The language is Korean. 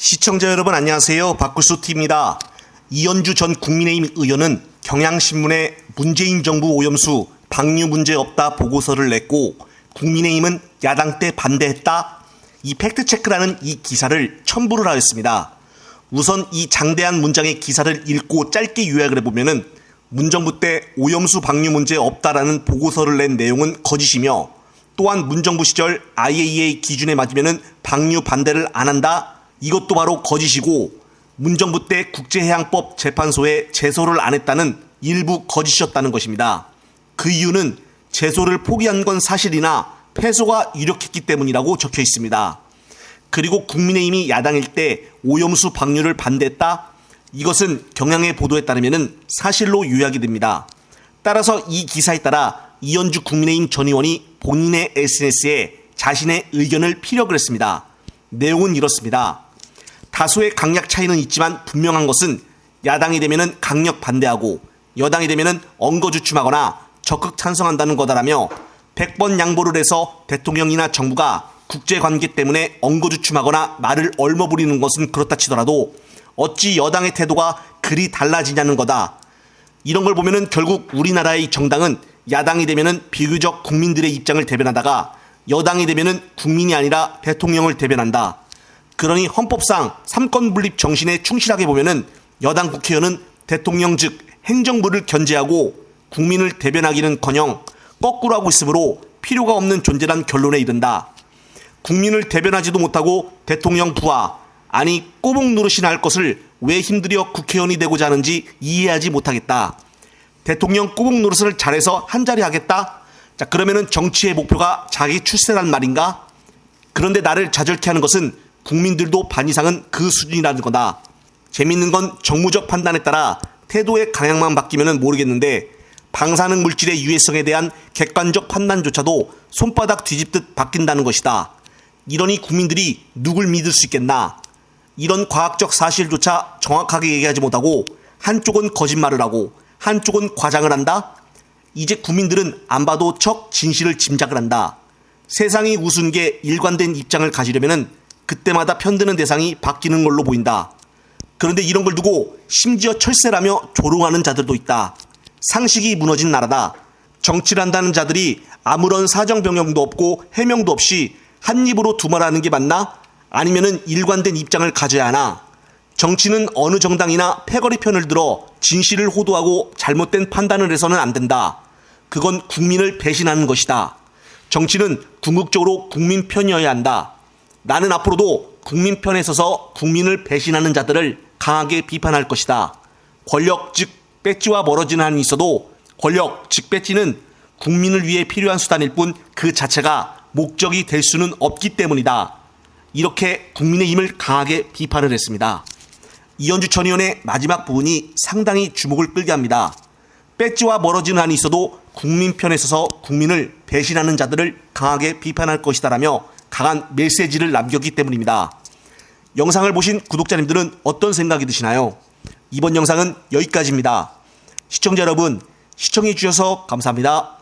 시청자 여러분 안녕하세요. 박구수TV입니다. 이현주 전 국민의힘 의원은 경향신문에 문재인 정부 오염수 방류 문제 없다 보고서를 냈고 국민의힘은 야당 때 반대했다. 이 팩트체크라는 이 기사를 첨부를 하였습니다. 우선 이 장대한 문장의 기사를 읽고 짧게 요약을 해보면은 문정부 때 오염수 방류 문제 없다라는 보고서를 낸 내용은 거짓이며 또한 문정부 시절 IAEA 기준에 맞으면은 방류 반대를 안 한다. 이것도 바로 거짓이고 문정부 때 국제해양법 재판소에 제소를 안 했다는 일부 거짓이었다는 것입니다. 그 이유는 제소를 포기한 건 사실이나 패소가 유력했기 때문이라고 적혀 있습니다. 그리고 국민의힘이 야당일 때 오염수 방류를 반대했다? 이것은 경향의 보도에 따르면 사실로 요약이 됩니다. 따라서 이 기사에 따라 이현주 국민의힘 전 의원이 본인의 SNS에 자신의 의견을 피력을 했습니다. 내용은 이렇습니다. 다소의 강약 차이는 있지만 분명한 것은 야당이 되면은 강력 반대하고 여당이 되면은 엉거주춤하거나 적극 찬성한다는 거다라며 100번 양보를 해서 대통령이나 정부가 국제관계 때문에 엉거주춤하거나 말을 얼머부리는 것은 그렇다 치더라도 어찌 여당의 태도가 그리 달라지냐는 거다. 이런 걸 보면은 결국 우리나라의 정당은 야당이 되면은 비교적 국민들의 입장을 대변하다가 여당이 되면은 국민이 아니라 대통령을 대변한다. 그러니 헌법상 삼권 분립 정신에 충실하게 보면은 여당 국회의원은 대통령 즉 행정부를 견제하고 국민을 대변하기는커녕 거꾸로 하고 있으므로 필요가 없는 존재란 결론에 이른다. 국민을 대변하지도 못하고 대통령 부하 아니 꼬북 노릇이나 할 것을 왜 힘들여 국회의원이 되고자 하는지 이해하지 못하겠다. 대통령 꼬북 노릇을 잘해서 한자리 하겠다? 자, 그러면은 정치의 목표가 자기 출세란 말인가? 그런데 나를 좌절케 하는 것은 국민들도 반 이상은 그 수준이라는 거다. 재밌는 건 정무적 판단에 따라 태도의 강약만 바뀌면 모르겠는데 방사능 물질의 유해성에 대한 객관적 판단조차도 손바닥 뒤집듯 바뀐다는 것이다. 이러니 국민들이 누굴 믿을 수 있겠나. 이런 과학적 사실조차 정확하게 얘기하지 못하고 한쪽은 거짓말을 하고 한쪽은 과장을 한다. 이제 국민들은 안 봐도 척 진실을 짐작을 한다. 세상이 우스운 게 일관된 입장을 가지려면 그때마다 편드는 대상이 바뀌는 걸로 보인다. 그런데 이런 걸 두고 심지어 철새라며 조롱하는 자들도 있다. 상식이 무너진 나라다. 정치를 한다는 자들이 아무런 사정 변경도 없고 해명도 없이 한 입으로 두말하는 게 맞나? 아니면은 일관된 입장을 가져야 하나? 정치는 어느 정당이나 패거리 편을 들어 진실을 호도하고 잘못된 판단을 해서는 안 된다. 그건 국민을 배신하는 것이다. 정치는 궁극적으로 국민 편이어야 한다. 나는 앞으로도 국민 편에 서서 국민을 배신하는 자들을 강하게 비판할 것이다. 권력 즉 배지와 멀어지는 한이 있어도 권력 즉 배지는 국민을 위해 필요한 수단일 뿐 그 자체가 목적이 될 수는 없기 때문이다. 이렇게 국민의힘을 강하게 비판을 했습니다. 이현주 전 의원의 마지막 부분이 상당히 주목을 끌게 합니다. 배지와 멀어지는 한이 있어도 국민 편에 서서 국민을 배신하는 자들을 강하게 비판할 것이다라며 강한 메시지를 남겼기 때문입니다. 영상을 보신 구독자님들은 어떤 생각이 드시나요? 이번 영상은 여기까지입니다. 시청자 여러분, 시청해 주셔서 감사합니다.